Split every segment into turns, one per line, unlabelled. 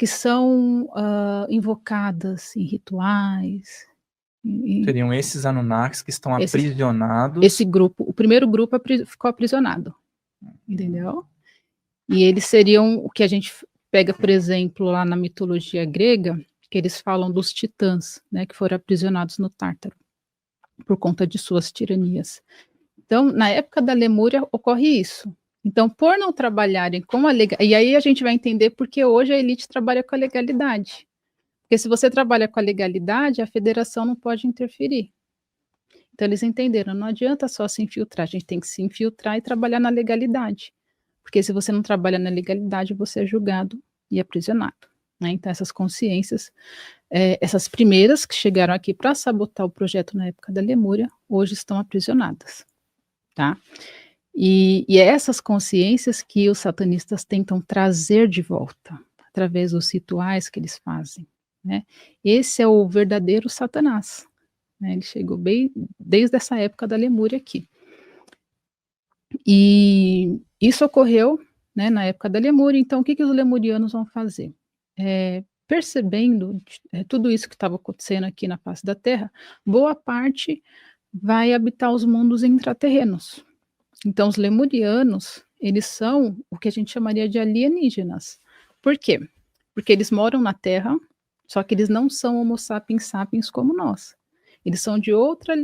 que são invocadas em rituais.
Seriam esses Anunnakis que estão aprisionados.
Esse grupo, o primeiro grupo ficou aprisionado, entendeu? E eles seriam o que a gente pega, por exemplo, lá na mitologia grega, que eles falam dos titãs, né, que foram aprisionados no Tártaro, por conta de suas tiranias. Então, na época da Lemúria, ocorre isso. Então, por não trabalharem com a legalidade, e aí a gente vai entender porque hoje a elite trabalha com a legalidade. Porque se você trabalha com a legalidade, a federação não pode interferir. Então, eles entenderam, não adianta só se infiltrar, a gente tem que se infiltrar e trabalhar na legalidade. Porque se você não trabalha na legalidade, você é julgado e aprisionado. Né? Então, essas consciências, essas primeiras que chegaram aqui para sabotar o projeto na época da Lemúria, hoje estão aprisionadas. Tá? E é essas consciências que os satanistas tentam trazer de volta, através dos rituais que eles fazem. Né? Esse é o verdadeiro Satanás. Né? Ele chegou bem desde essa época da Lemúria aqui. E isso ocorreu, né, na época da Lemúria. Então, o que os lemurianos vão fazer? Percebendo tudo isso que estava acontecendo aqui na face da Terra, boa parte vai habitar os mundos intraterrenos. Então, os lemurianos, eles são o que a gente chamaria de alienígenas. Por quê? Porque eles moram na Terra, só que eles não são Homo sapiens sapiens como nós. Eles são de outra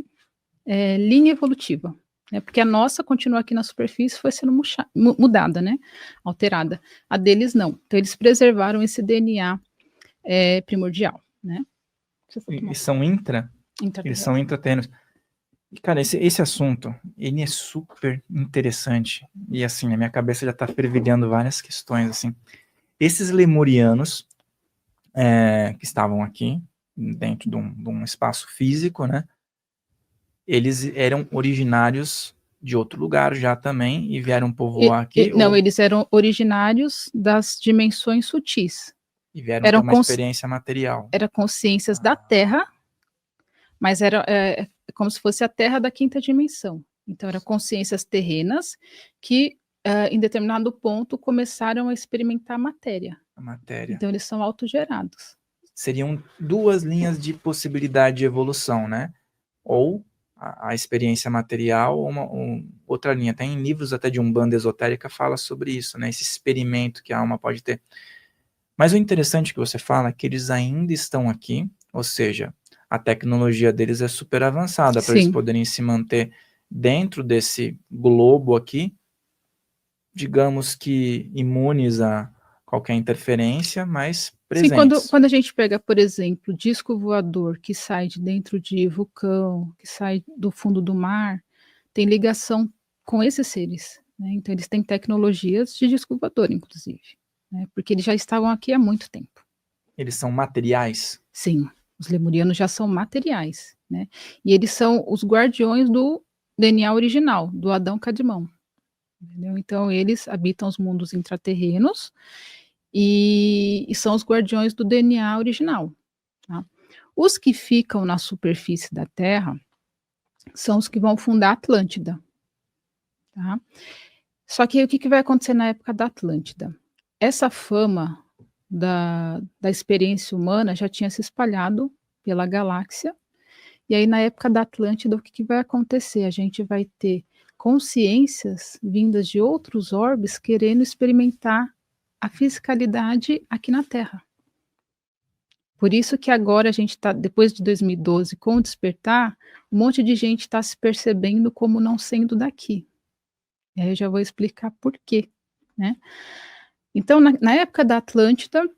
linha evolutiva. Né? Porque a nossa continua aqui na superfície, foi sendo mudada, né? Alterada. A deles não. Então, eles preservaram esse DNA primordial. Né?
E são eles são intraterrenos. Cara, esse assunto, ele é super interessante. E assim, a minha cabeça já está fervilhando várias questões, assim. Esses lemurianos que estavam aqui, dentro de um espaço físico, né? Eles eram originários de outro lugar já também e vieram povoar aqui?
Não, eles eram originários das dimensões sutis.
E vieram ter uma experiência material.
Eram consciências da Terra, mas era como se fosse a Terra da quinta dimensão. Então, eram consciências terrenas que, em determinado ponto, começaram a experimentar a matéria. Então, eles são autogerados.
Seriam duas linhas de possibilidade de evolução, né? Ou a experiência material, ou outra linha. Tem livros até de Umbanda esotérica fala sobre isso, né? Esse experimento que a alma pode ter. Mas o interessante que você fala é que eles ainda estão aqui, ou seja, a tecnologia deles é super avançada para eles poderem se manter dentro desse globo aqui, digamos que imunes a qualquer interferência, mas presentes.
Sim, quando a gente pega, por exemplo, disco voador que sai de dentro de vulcão, que sai do fundo do mar, tem ligação com esses seres. Né? Então, eles têm tecnologias de disco voador, inclusive, né? Porque eles já estavam aqui há muito tempo.
Eles são materiais?
Sim, os lemurianos já são materiais. Né? E eles são os guardiões do DNA original, do Adão Cadmão. Entendeu? Então, eles habitam os mundos intraterrenos, e são os guardiões do DNA original. Tá? Os que ficam na superfície da Terra são os que vão fundar a Atlântida. Tá? Só que o que vai acontecer na época da Atlântida? Essa fama da experiência humana já tinha se espalhado pela galáxia, e aí na época da Atlântida o que vai acontecer? A gente vai ter consciências vindas de outros orbes querendo experimentar a fisicalidade aqui na Terra. Por isso que agora a gente está, depois de 2012, com o despertar, um monte de gente está se percebendo como não sendo daqui. E aí eu já vou explicar por quê. Né? Então, na época da Atlântida,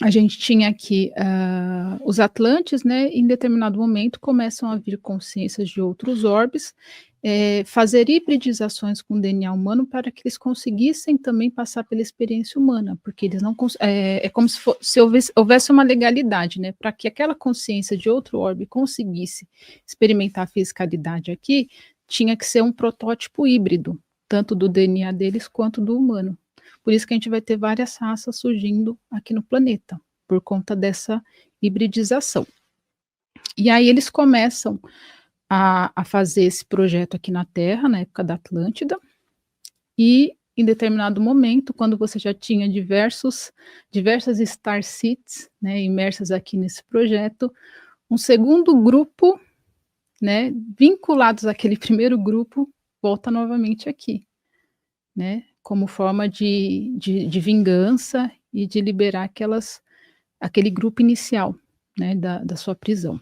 a gente tinha aqui os Atlantes, né, em determinado momento começam a vir consciências de outros orbes, fazer hibridizações com o DNA humano para que eles conseguissem também passar pela experiência humana, porque eles não é como se houvesse uma legalidade, né, para que aquela consciência de outro orbe conseguisse experimentar a fisicalidade aqui, tinha que ser um protótipo híbrido, tanto do DNA deles quanto do humano. Por isso que a gente vai ter várias raças surgindo aqui no planeta, por conta dessa hibridização. E aí eles começam a fazer esse projeto aqui na Terra, na época da Atlântida, e em determinado momento, quando você já tinha diversas Star Cities, né, imersas aqui nesse projeto, um segundo grupo, né, vinculados àquele primeiro grupo, volta novamente aqui, né, como forma de vingança e de liberar aquele grupo inicial, né, da sua prisão.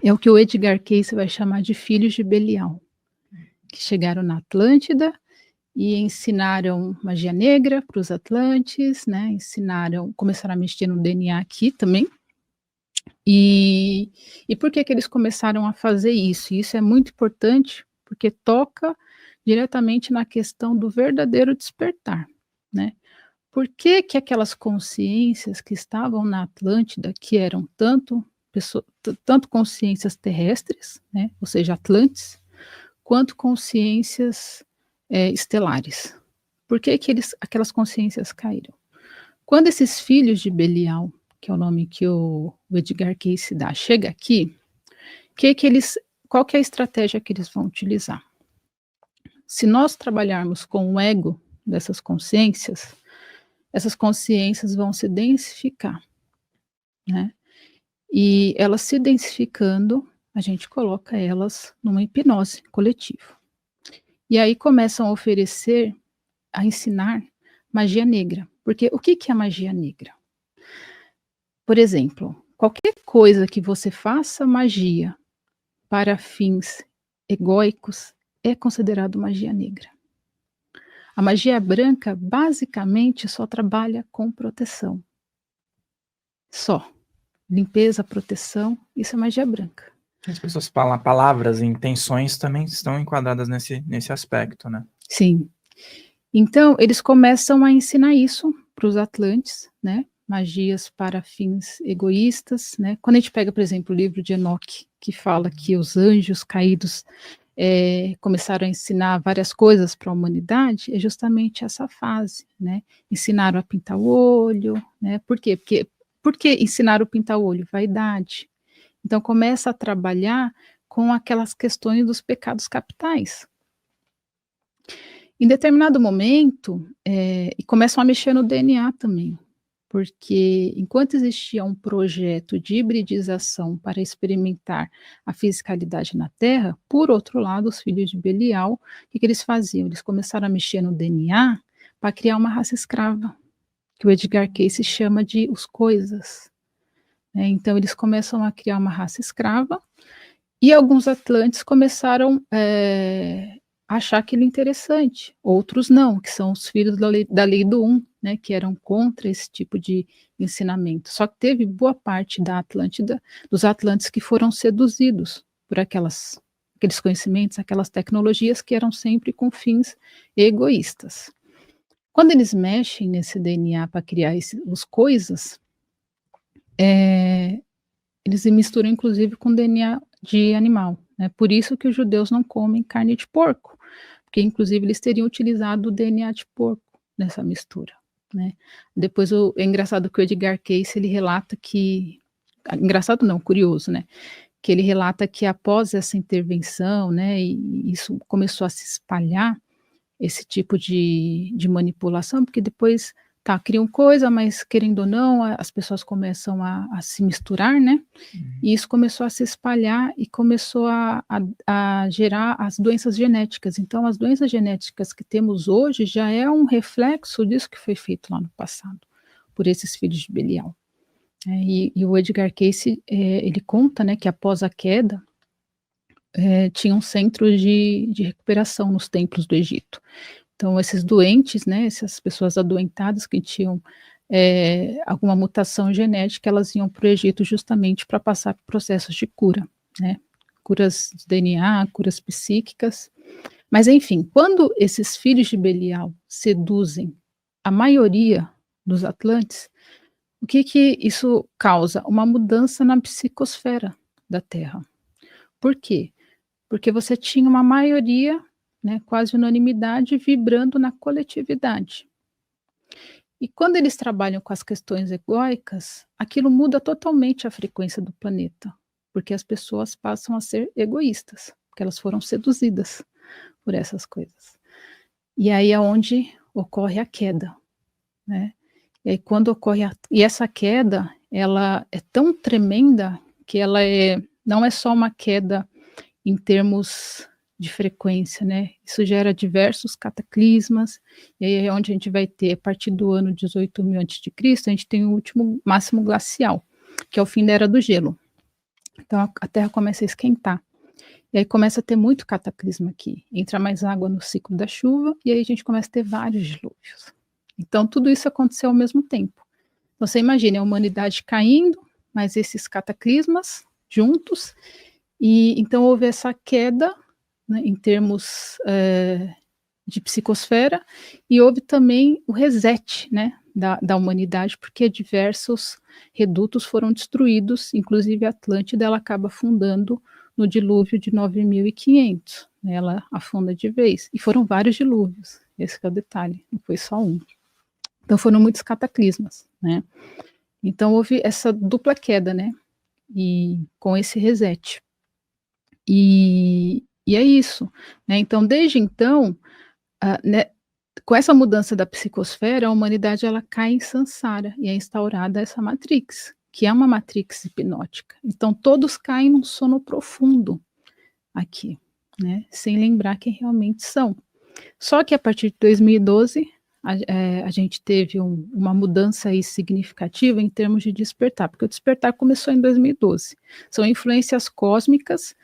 É o que o Edgar Cayce vai chamar de filhos de Belial, que chegaram na Atlântida e ensinaram magia negra para os atlantes, né, começaram a mexer no DNA aqui também. E por que que eles começaram a fazer isso? E isso é muito importante, porque toca diretamente na questão do verdadeiro despertar, né. Por que que aquelas consciências que estavam na Atlântida, que eram tanto consciências terrestres, né, ou seja, atlantes, quanto consciências, estelares. Por que que aquelas consciências caíram? Quando esses filhos de Belial, que é o nome que o Edgar Cayce dá, chega aqui, qual que é a estratégia que eles vão utilizar? Se nós trabalharmos com o ego dessas consciências, essas consciências vão se densificar, né? E elas se densificando, a gente coloca elas numa hipnose coletiva. E aí começam a ensinar magia negra. Porque o que que é magia negra? Por exemplo, qualquer coisa que você faça magia para fins egóicos é considerado magia negra. A magia branca basicamente só trabalha com proteção. Só. Limpeza, proteção, isso é magia branca.
As pessoas falam palavras e intenções também estão enquadradas nesse aspecto, né?
Sim. Então, eles começam a ensinar isso para os atlantes, né? Magias para fins egoístas, né? Quando a gente pega, por exemplo, o livro de Enoque, que fala que os anjos caídos começaram a ensinar várias coisas para a humanidade, é justamente essa fase, né? Ensinaram a pintar o olho, né? Por quê? Por que ensinaram a pintar o olho? Vaidade. Então, começa a trabalhar com aquelas questões dos pecados capitais. Em determinado momento, e começam a mexer no DNA também, porque enquanto existia um projeto de hibridização para experimentar a fisicalidade na Terra, por outro lado, os filhos de Belial, o que que eles faziam? Eles começaram a mexer no DNA para criar uma raça escrava, que o Edgar Cayce chama de os coisas. Então, eles começam a criar uma raça escrava, e alguns atlantes começaram a achar aquilo interessante, outros não, que são os filhos da lei do né, que eram contra esse tipo de ensinamento. Só que teve boa parte da Atlântida, dos atlantes que foram seduzidos por aqueles conhecimentos, aquelas tecnologias que eram sempre com fins egoístas. Quando eles mexem nesse DNA para criar os coisas, eles misturam inclusive com DNA de animal, né? Por isso que os judeus não comem carne de porco, porque inclusive eles teriam utilizado o DNA de porco nessa mistura, né? Depois é engraçado que o Edgar Cayce ele relata que, engraçado não, curioso, né? Que ele relata que após essa intervenção, né, e isso começou a se espalhar, esse tipo de manipulação, porque depois criam coisa, mas querendo ou não, as pessoas começam a se misturar, né? E isso começou a se espalhar e começou a gerar as doenças genéticas. Então, as doenças genéticas que temos hoje já é um reflexo disso que foi feito lá no passado, por esses filhos de Belial. E o Edgar Cayce, ele conta, né, que após a queda, tinham centros de recuperação nos templos do Egito. Então, esses doentes, né, essas pessoas adoentadas que tinham alguma mutação genética, elas iam para o Egito justamente para passar por processos de cura, né? Curas de DNA, curas psíquicas. Mas, enfim, quando esses filhos de Belial seduzem a maioria dos atlantes, o que que isso causa? Uma mudança na psicosfera da Terra. Por quê? Porque você tinha uma maioria, né, quase unanimidade, vibrando na coletividade. E quando eles trabalham com as questões egóicas, aquilo muda totalmente a frequência do planeta, porque as pessoas passam a ser egoístas, porque elas foram seduzidas por essas coisas. E aí é onde ocorre a queda, né? E aí quando ocorre e essa queda, ela é tão tremenda que ela não é só uma queda em termos de frequência, né? Isso gera diversos cataclismas, e aí é onde a gente vai ter, a partir do ano 18.000 a.C., a gente tem o último máximo glacial, que é o fim da Era do Gelo. Então a Terra começa a esquentar. E aí começa a ter muito cataclisma aqui. Entra mais água no ciclo da chuva, e aí a gente começa a ter vários dilúvios. Então tudo isso aconteceu ao mesmo tempo. Então você imagina a humanidade caindo, mas esses cataclismas juntos, e então houve essa queda, né, em termos de psicosfera, e houve também o reset, né, da humanidade, porque diversos redutos foram destruídos, inclusive a Atlântida, ela acaba afundando no dilúvio de 9.500, né, ela afunda de vez, e foram vários dilúvios, esse é o detalhe, não foi só um. Então foram muitos cataclismas, né, então houve essa dupla queda, né, e com esse reset. E é isso, né, então desde então, né, com essa mudança da psicosfera, a humanidade ela cai em Sansara e é instaurada essa Matrix, que é uma Matrix hipnótica. Então todos caem num sono profundo aqui, né, sem lembrar quem realmente são. Só que a partir de 2012, a gente teve uma mudança aí significativa em termos de despertar, porque o despertar começou em 2012. São influências cósmicas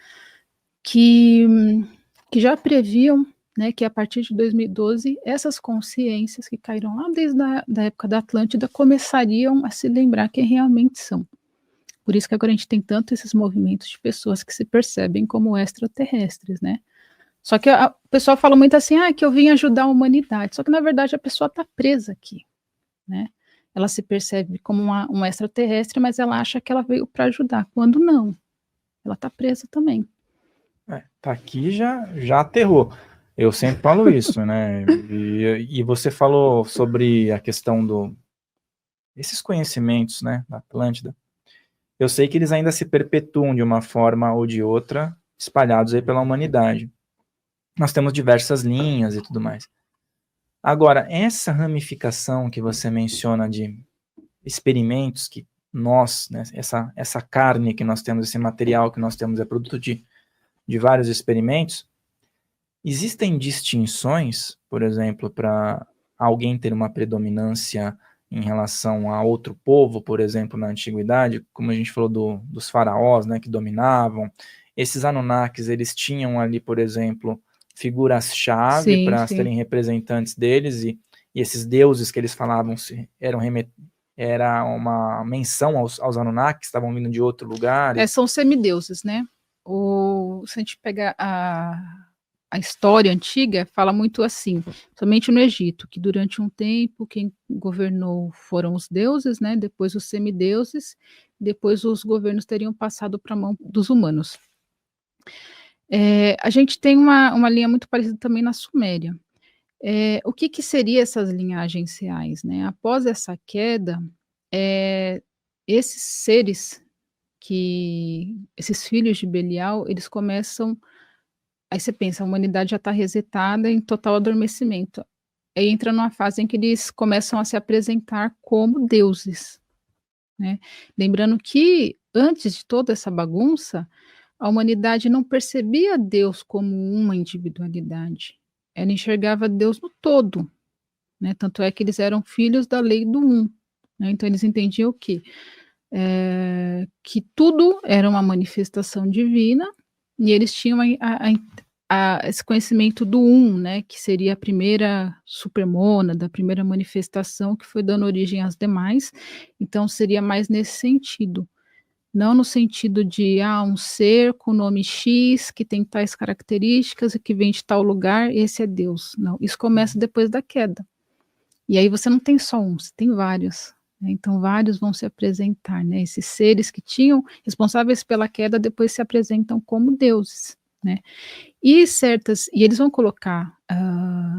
que já previam, né, que a partir de 2012, essas consciências que caíram lá desde a da época da Atlântida começariam a se lembrar quem realmente são. Por isso que agora a gente tem tanto esses movimentos de pessoas que se percebem como extraterrestres, né? Só que o pessoal fala muito assim, que eu vim ajudar a humanidade. Só que na verdade a pessoa está presa aqui, né? Ela se percebe como um extraterrestre, mas ela acha que ela veio para ajudar, quando não. Ela está presa também.
Tá aqui já aterrou. Eu sempre falo isso, né? E você falou sobre a questão esses conhecimentos, né, da Atlântida. Eu sei que eles ainda se perpetuam de uma forma ou de outra, espalhados aí pela humanidade. Nós temos diversas linhas e tudo mais. Agora, essa ramificação que você menciona de experimentos que nós, né, essa carne que nós temos, esse material que nós temos é produto de vários experimentos, existem distinções, por exemplo, para alguém ter uma predominância em relação a outro povo, por exemplo, na antiguidade, como a gente falou dos faraós, né, que dominavam. Esses Anunnakis, eles tinham ali, por exemplo, figuras-chave para serem representantes deles, e esses deuses que eles falavam era uma menção aos Anunnakis, que estavam vindo de outro lugar.
São semideuses, né? Se a gente pega a história antiga, fala muito assim, somente no Egito, que durante um tempo quem governou foram os deuses, né? Depois os semideuses, depois os governos teriam passado para a mão dos humanos. A gente tem uma linha muito parecida também na Suméria. O que seria essas linhagens reais, né? Após essa queda, esses seres esses filhos de Belial, eles começam, aí você pensa, a humanidade já está resetada em total adormecimento. Aí entra numa fase em que eles começam a se apresentar como deuses, né? Lembrando que antes de toda essa bagunça, a humanidade não percebia Deus como uma individualidade. Ela enxergava Deus no todo, né? Tanto é que eles eram filhos da lei do um, né? Então eles entendiam o quê? Que tudo era uma manifestação divina, e eles tinham esse conhecimento do um, né, que seria a primeira supermônada, a primeira manifestação que foi dando origem às demais. Então seria mais nesse sentido, não no sentido de um ser com nome X, que tem tais características e que vem de tal lugar, esse é Deus. Não, isso começa depois da queda. E aí você não tem só um, você tem vários. Então, vários vão se apresentar, né? Esses seres que tinham responsáveis pela queda depois se apresentam como deuses, né? E eles vão colocar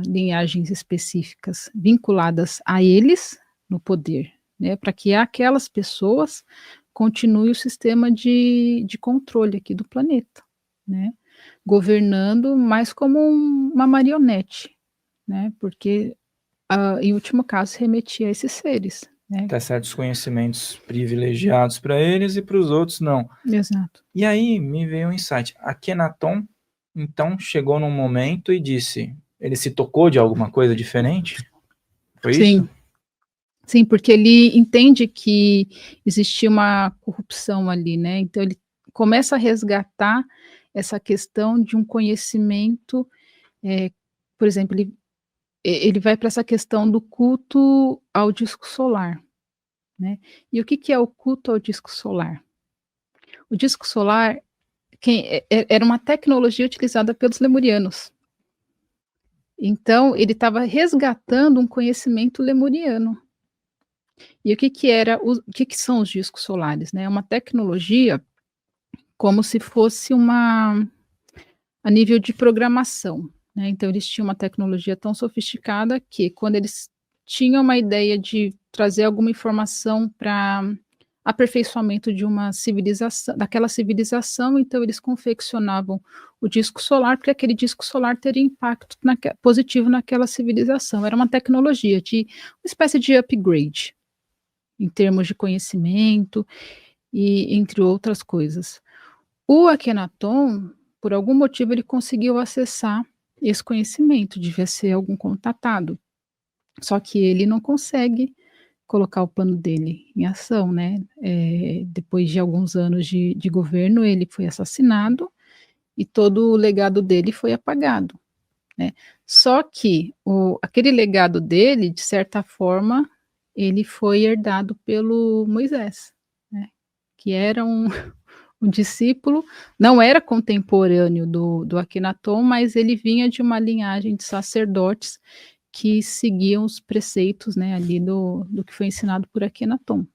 linhagens específicas vinculadas a eles no poder, né? Para que aquelas pessoas continuem o sistema de controle aqui do planeta, né? Governando mais como uma marionete, né? Porque, em último caso, se remetia a esses seres, né?
Até certos conhecimentos privilegiados para eles e para os outros não.
Exato.
E aí me veio um insight. Akhenaton, então, chegou num momento e disse, ele se tocou de alguma coisa diferente? Foi isso?
Sim, porque ele entende que existia uma corrupção ali, né, então ele começa a resgatar essa questão de um conhecimento, por exemplo, ele vai para essa questão do culto ao disco solar, né. E o que que é o culto ao disco solar? O disco solar era uma tecnologia utilizada pelos lemurianos. Então ele estava resgatando um conhecimento lemuriano. E o que que são os discos solares, né, é uma tecnologia como se fosse a nível de programação, né, então eles tinham uma tecnologia tão sofisticada que quando eles tinham uma ideia de trazer alguma informação para aperfeiçoamento de uma civilização daquela civilização, então eles confeccionavam o disco solar, porque aquele disco solar teria impacto positivo naquela civilização, era uma tecnologia de uma espécie de upgrade. Em termos de conhecimento e entre outras coisas. O Akhenaton, por algum motivo, ele conseguiu acessar esse conhecimento, devia ser algum contatado, só que ele não consegue colocar o plano dele em ação, né, depois de alguns anos de governo, ele foi assassinado e todo o legado dele foi apagado, né. Só que aquele legado dele, de certa forma, ele foi herdado pelo Moisés, né, que era um discípulo, não era contemporâneo do Akhenaton, mas ele vinha de uma linhagem de sacerdotes que seguiam os preceitos, né, ali do que foi ensinado por Akhenaton.